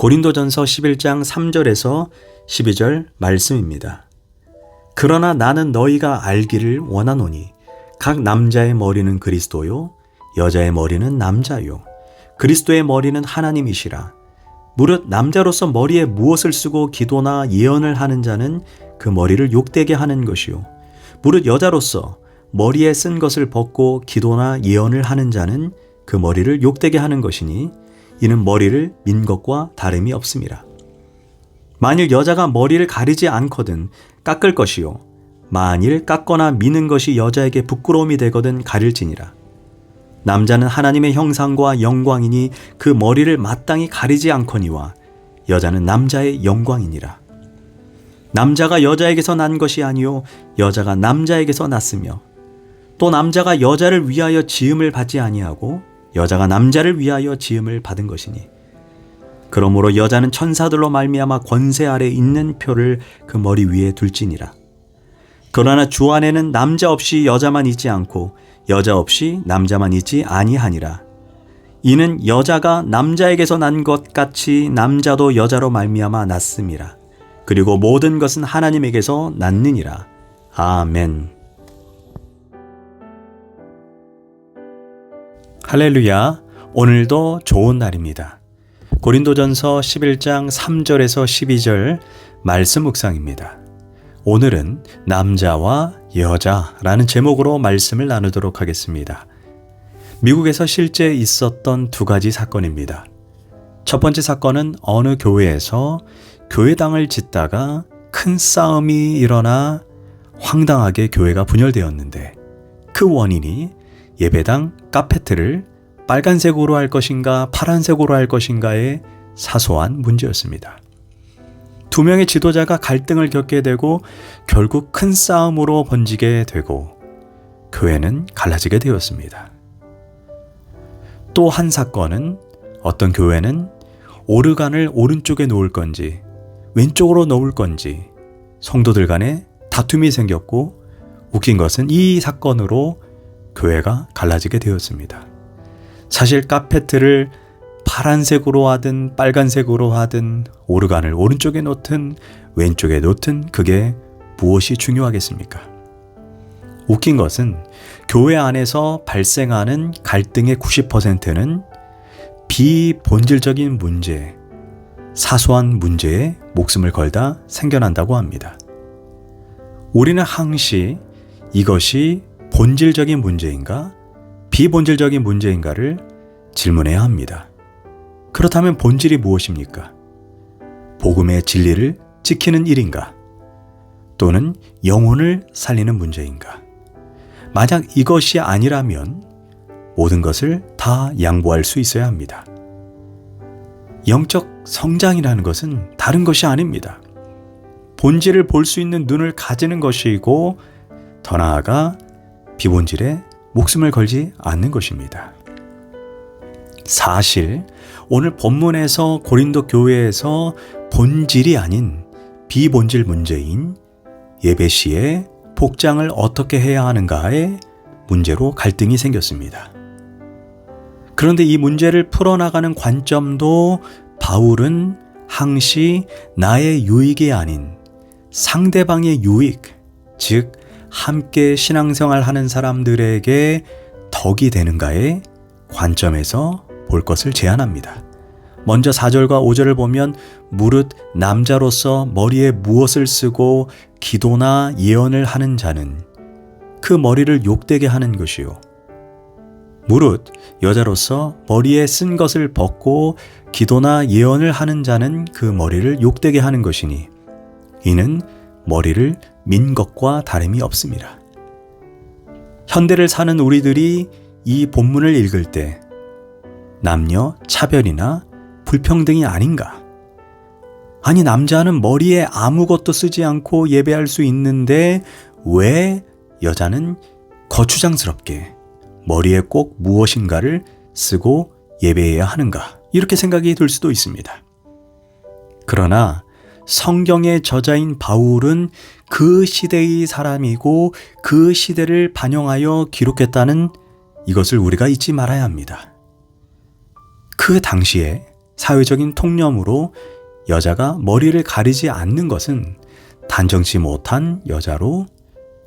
고린도전서 11장 3절에서 12절 말씀입니다. 그러나 나는 너희가 알기를 원하노니 각 남자의 머리는 그리스도요 여자의 머리는 남자요 그리스도의 머리는 하나님이시라. 무릇 남자로서 머리에 무엇을 쓰고 기도나 예언을 하는 자는 그 머리를 욕되게 하는 것이요 무릇 여자로서 머리에 쓴 것을 벗고 기도나 예언을 하는 자는 그 머리를 욕되게 하는 것이니 이는 머리를 민 것과 다름이 없음이라. 만일 여자가 머리를 가리지 않거든 깎을 것이요 만일 깎거나 미는 것이 여자에게 부끄러움이 되거든 가릴지니라. 남자는 하나님의 형상과 영광이니 그 머리를 마땅히 가리지 않거니와 여자는 남자의 영광이니라. 남자가 여자에게서 난 것이 아니요 여자가 남자에게서 났으며 또 남자가 여자를 위하여 지음을 받지 아니하고 여자가 남자를 위하여 지음을 받은 것이니 그러므로 여자는 천사들로 말미암아 권세 아래 있는 표를 그 머리 위에 둘지니라. 그러나 주 안에는 남자 없이 여자만 있지 않고 여자 없이 남자만 있지 아니하니라. 이는 여자가 남자에게서 난 것 같이 남자도 여자로 말미암아 났음이라. 그리고 모든 것은 하나님에게서 났느니라. 아멘. 할렐루야. 오늘도 좋은 날입니다. 고린도전서 11장 3절에서 12절 말씀 묵상입니다. 오늘은 남자와 여자라는 제목으로 말씀을 나누도록 하겠습니다. 미국에서 실제 있었던 두 가지 사건입니다. 첫 번째 사건은 어느 교회에서 교회당을 짓다가 큰 싸움이 일어나 황당하게 교회가 분열되었는데 그 원인이 예배당 카페트를 빨간색으로 할 것인가 파란색으로 할 것인가의 사소한 문제였습니다. 두 명의 지도자가 갈등을 겪게 되고 결국 큰 싸움으로 번지게 되고 교회는 갈라지게 되었습니다. 또 한 사건은 어떤 교회는 오르간을 오른쪽에 놓을 건지 왼쪽으로 놓을 건지 성도들 간에 다툼이 생겼고 웃긴 것은 이 사건으로 교회가 갈라지게 되었습니다. 사실 카페트를 파란색으로 하든 빨간색으로 하든 오르간을 오른쪽에 놓든 왼쪽에 놓든 그게 무엇이 중요하겠습니까? 웃긴 것은 교회 안에서 발생하는 갈등의 90%는 비본질적인 문제, 사소한 문제에 목숨을 걸다 생겨난다고 합니다. 우리는 항시 이것이 본질적인 문제인가 비본질적인 문제인가를 질문해야 합니다. 그렇다면 본질이 무엇입니까? 복음의 진리를 지키는 일인가? 또는 영혼을 살리는 문제인가? 만약 이것이 아니라면 모든 것을 다 양보할 수 있어야 합니다. 영적 성장이라는 것은 다른 것이 아닙니다. 본질을 볼 수 있는 눈을 가지는 것이고 더 나아가 비본질에 목숨을 걸지 않는 것입니다. 사실 오늘 본문에서 고린도 교회에서 본질이 아닌 비본질 문제인 예배 시에 복장을 어떻게 해야 하는가의 문제로 갈등이 생겼습니다. 그런데 이 문제를 풀어나가는 관점도 바울은 항시 나의 유익이 아닌 상대방의 유익, 즉 함께 신앙생활 하는 사람들에게 덕이 되는가의 관점에서 볼 것을 제안합니다. 먼저 4절과 5절을 보면 무릇 남자로서 머리에 무엇을 쓰고 기도나 예언을 하는 자는 그 머리를 욕되게 하는 것이요 무릇 여자로서 머리에 쓴 것을 벗고 기도나 예언을 하는 자는 그 머리를 욕되게 하는 것이니 이는 머리를 민 것과 다름이 없습니다. 현대를 사는 우리들이 이 본문을 읽을 때 남녀 차별이나 불평등이 아닌가? 아니 남자는 머리에 아무것도 쓰지 않고 예배할 수 있는데 왜 여자는 거추장스럽게 머리에 꼭 무엇인가를 쓰고 예배해야 하는가? 이렇게 생각이 들 수도 있습니다. 그러나 성경의 저자인 바울은 그 시대의 사람이고 그 시대를 반영하여 기록했다는 이것을 우리가 잊지 말아야 합니다. 그 당시에 사회적인 통념으로 여자가 머리를 가리지 않는 것은 단정치 못한 여자로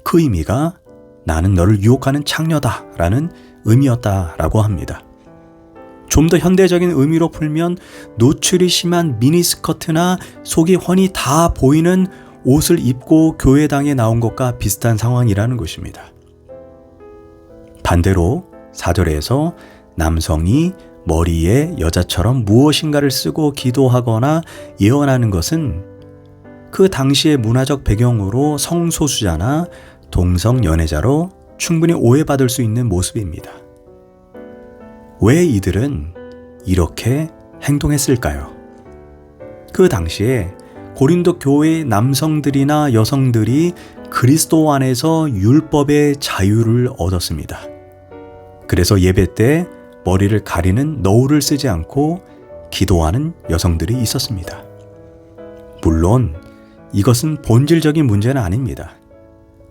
그 의미가 나는 너를 유혹하는 창녀다라는 의미였다라고 합니다. 좀 더 현대적인 의미로 풀면 노출이 심한 미니스커트나 속이 훤히 다 보이는 옷을 입고 교회당에 나온 것과 비슷한 상황이라는 것입니다. 반대로 4절에서 남성이 머리에 여자처럼 무엇인가를 쓰고 기도하거나 예언하는 것은 그 당시의 문화적 배경으로 성소수자나 동성 연애자로 충분히 오해받을 수 있는 모습입니다. 왜 이들은 이렇게 행동했을까요? 그 당시에 고린도 교회의 남성들이나 여성들이 그리스도 안에서 율법의 자유를 얻었습니다. 그래서 예배 때 머리를 가리는 너울을 쓰지 않고 기도하는 여성들이 있었습니다. 물론 이것은 본질적인 문제는 아닙니다.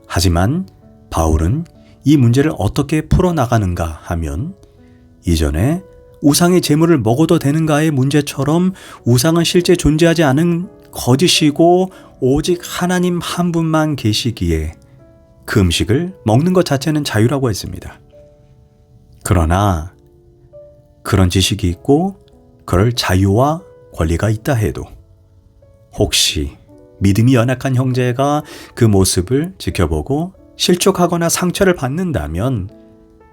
하지만 바울은 이 문제를 어떻게 풀어나가는가 하면 이전에 우상의 제물을 먹어도 되는가의 문제처럼 우상은 실제 존재하지 않은 거짓이고 오직 하나님 한 분만 계시기에 그 음식을 먹는 것 자체는 자유라고 했습니다. 그러나 그런 지식이 있고 그럴 자유와 권리가 있다 해도 혹시 믿음이 연약한 형제가 그 모습을 지켜보고 실족하거나 상처를 받는다면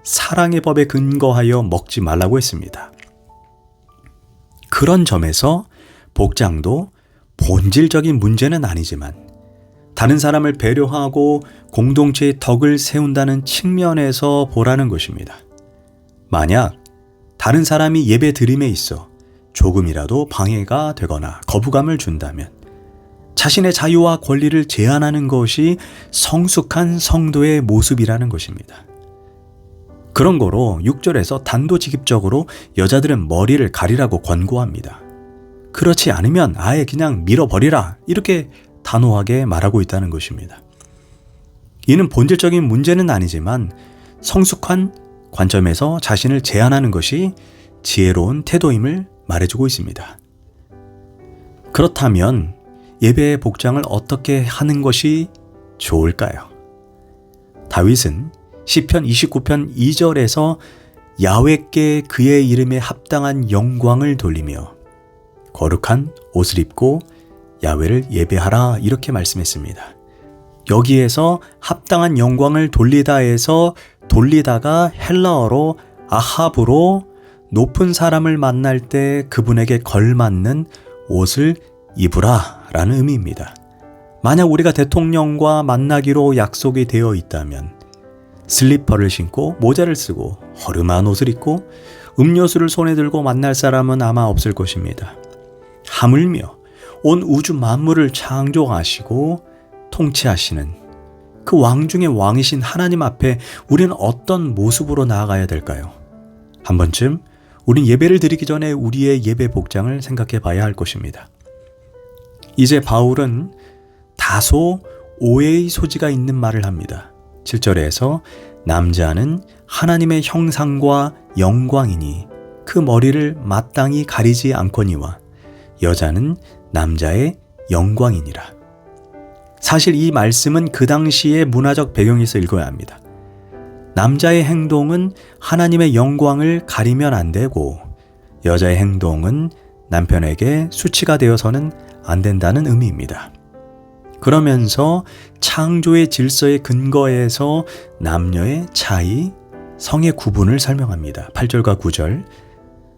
사랑의 법에 근거하여 먹지 말라고 했습니다. 그런 점에서 복장도 본질적인 문제는 아니지만 다른 사람을 배려하고 공동체의 덕을 세운다는 측면에서 보라는 것입니다. 만약 다른 사람이 예배 드림에 있어 조금이라도 방해가 되거나 거부감을 준다면 자신의 자유와 권리를 제한하는 것이 성숙한 성도의 모습이라는 것입니다. 그런 거로 6절에서 단도직입적으로 여자들은 머리를 가리라고 권고합니다. 그렇지 않으면 아예 그냥 밀어버리라 이렇게 단호하게 말하고 있다는 것입니다. 이는 본질적인 문제는 아니지만 성숙한 관점에서 자신을 제한하는 것이 지혜로운 태도임을 말해주고 있습니다. 그렇다면 예배의 복장을 어떻게 하는 것이 좋을까요? 다윗은 시편 29편 2절에서 야훼께 그의 이름에 합당한 영광을 돌리며 거룩한 옷을 입고 야훼를 예배하라 이렇게 말씀했습니다. 여기에서 합당한 영광을 돌리다에서 돌리다가 헬라어로 아합으로 높은 사람을 만날 때 그분에게 걸맞는 옷을 입으라 라는 의미입니다. 만약 우리가 대통령과 만나기로 약속이 되어 있다면 슬리퍼를 신고 모자를 쓰고 허름한 옷을 입고 음료수를 손에 들고 만날 사람은 아마 없을 것입니다. 하물며 온 우주 만물을 창조하시고 통치하시는 그 왕 중의 왕이신 하나님 앞에 우리는 어떤 모습으로 나아가야 될까요? 한 번쯤 우린 예배를 드리기 전에 우리의 예배 복장을 생각해 봐야 할 것입니다. 이제 바울은 다소 오해의 소지가 있는 말을 합니다. 7절에서 남자는 하나님의 형상과 영광이니 그 머리를 마땅히 가리지 않거니와 여자는 남자의 영광이니라. 사실 이 말씀은 그 당시의 문화적 배경에서 읽어야 합니다. 남자의 행동은 하나님의 영광을 가리면 안 되고 여자의 행동은 남편에게 수치가 되어서는 안 된다는 의미입니다. 그러면서 창조의 질서의 근거에서 남녀의 차이, 성의 구분을 설명합니다. 8절과 9절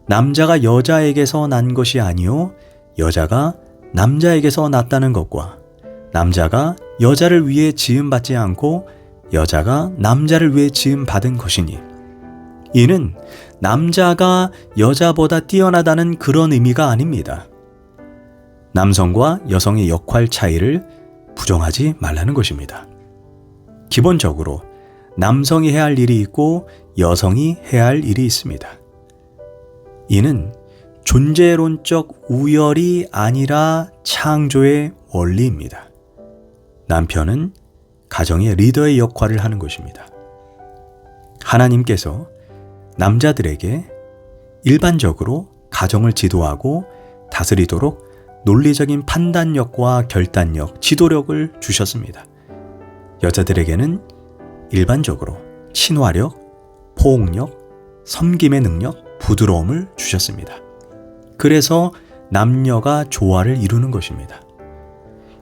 남자가 여자에게서 난 것이 아니요 여자가 남자에게서 났다는 것과 남자가 여자를 위해 지음받지 않고 여자가 남자를 위해 지음받은 것이니 이는 남자가 여자보다 뛰어나다는 그런 의미가 아닙니다. 남성과 여성의 역할 차이를 부정하지 말라는 것입니다. 기본적으로 남성이 해야 할 일이 있고 여성이 해야 할 일이 있습니다. 이는 존재론적 우열이 아니라 창조의 원리입니다. 남편은 가정의 리더의 역할을 하는 것입니다. 하나님께서 남자들에게 일반적으로 가정을 지도하고 다스리도록 논리적인 판단력과 결단력, 지도력을 주셨습니다. 여자들에게는 일반적으로 친화력, 포옹력, 섬김의 능력, 부드러움을 주셨습니다. 그래서 남녀가 조화를 이루는 것입니다.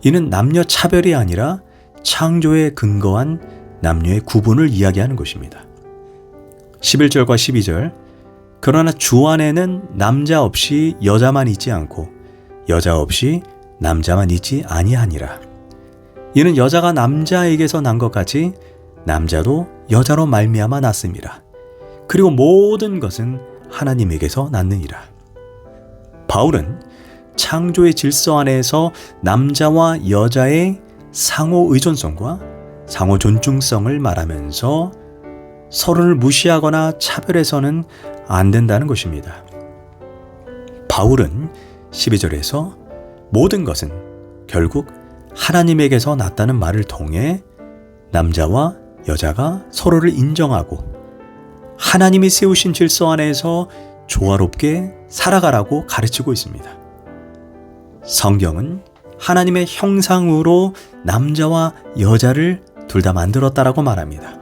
이는 남녀 차별이 아니라 창조에 근거한 남녀의 구분을 이야기하는 것입니다. 11절과 12절, 그러나 주 안에는 남자 없이 여자만 있지 않고 여자 없이 남자만 있지 아니하니라. 이는 여자가 남자에게서 난 것 같이 남자도 여자로 말미암아 났음이라. 그리고 모든 것은 하나님에게서 났느니라. 바울은 창조의 질서 안에서 남자와 여자의 상호 의존성과 상호 존중성을 말하면서 서로를 무시하거나 차별해서는 안 된다는 것입니다. 바울은 12절에서 모든 것은 결국 하나님에게서 났다는 말을 통해 남자와 여자가 서로를 인정하고 하나님이 세우신 질서 안에서 조화롭게 살아가라고 가르치고 있습니다. 성경은 하나님의 형상으로 남자와 여자를 둘 다 만들었다라고 말합니다.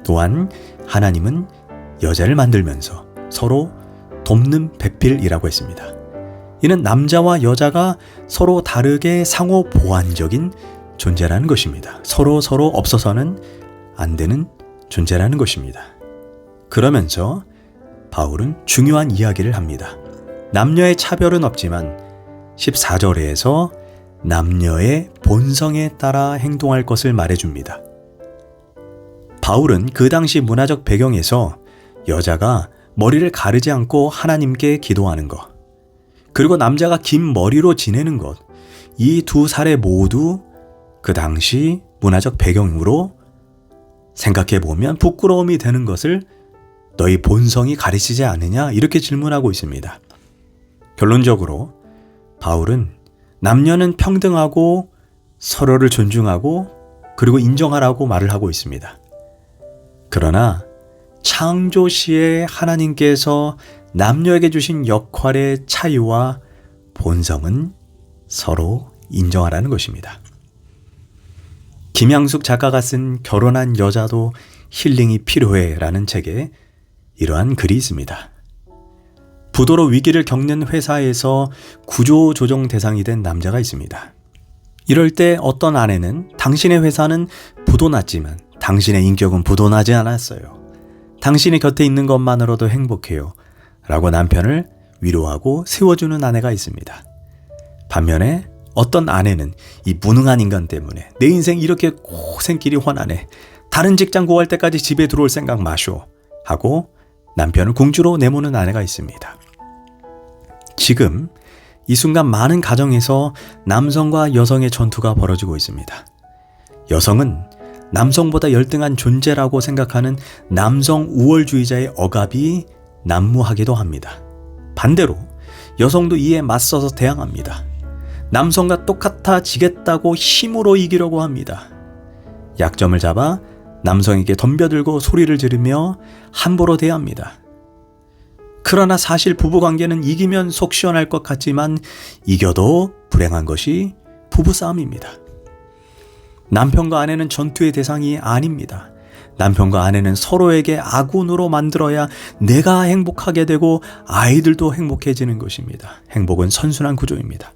또한 하나님은 여자를 만들면서 서로 돕는 배필이라고 했습니다. 이는 남자와 여자가 서로 다르게 상호 보완적인 존재라는 것입니다. 서로 없어서는 안 되는 존재라는 것입니다. 그러면서 바울은 중요한 이야기를 합니다. 남녀의 차별은 없지만 14절에서 남녀의 본성에 따라 행동할 것을 말해줍니다. 바울은 그 당시 문화적 배경에서 여자가 머리를 가르지 않고 하나님께 기도하는 것, 그리고 남자가 긴 머리로 지내는 것, 이 두 사례 모두 그 당시 문화적 배경으로 생각해보면 부끄러움이 되는 것을 너희 본성이 가르치지 않느냐? 이렇게 질문하고 있습니다. 결론적으로 바울은 남녀는 평등하고 서로를 존중하고 그리고 인정하라고 말을 하고 있습니다. 그러나 창조 시에 하나님께서 남녀에게 주신 역할의 차이와 본성은 서로 인정하라는 것입니다. 김양숙 작가가 쓴 결혼한 여자도 힐링이 필요해 라는 책에 이러한 글이 있습니다. 부도로 위기를 겪는 회사에서 구조조정 대상이 된 남자가 있습니다. 이럴 때 어떤 아내는 당신의 회사는 부도났지만 당신의 인격은 부도나지 않았어요. 당신이 곁에 있는 것만으로도 행복해요. 라고 남편을 위로하고 세워주는 아내가 있습니다. 반면에 어떤 아내는 이 무능한 인간 때문에 내 인생 이렇게 고생길이 훤하네. 다른 직장 구할 때까지 집에 들어올 생각 마쇼. 하고 남편을 궁주로 내모는 아내가 있습니다. 지금 이 순간 많은 가정에서 남성과 여성의 전투가 벌어지고 있습니다. 여성은 남성보다 열등한 존재라고 생각하는 남성 우월주의자의 억압이 난무하기도 합니다. 반대로 여성도 이에 맞서서 대항합니다. 남성과 똑같아지겠다고 힘으로 이기려고 합니다. 약점을 잡아 남성에게 덤벼들고 소리를 지르며 함부로 대합니다. 그러나 사실 부부관계는 이기면 속 시원할 것 같지만 이겨도 불행한 것이 부부싸움입니다. 남편과 아내는 전투의 대상이 아닙니다. 남편과 아내는 서로에게 아군으로 만들어야 내가 행복하게 되고 아이들도 행복해지는 것입니다. 행복은 선순환 구조입니다.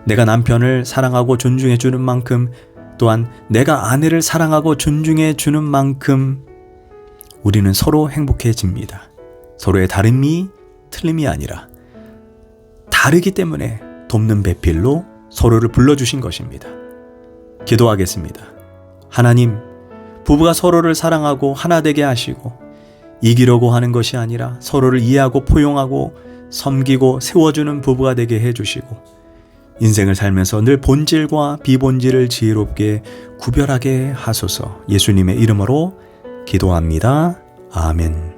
내가 남편을 사랑하고 존중해 주는 만큼 또한 내가 아내를 사랑하고 존중해 주는 만큼 우리는 서로 행복해집니다. 서로의 다름이 틀림이 아니라 다르기 때문에 돕는 배필로 서로를 불러주신 것입니다. 기도하겠습니다. 하나님, 부부가 서로를 사랑하고 하나 되게 하시고 이기려고 하는 것이 아니라 서로를 이해하고 포용하고 섬기고 세워주는 부부가 되게 해주시고 인생을 살면서 늘 본질과 비본질을 지혜롭게 구별하게 하소서. 예수님의 이름으로 기도합니다. 아멘.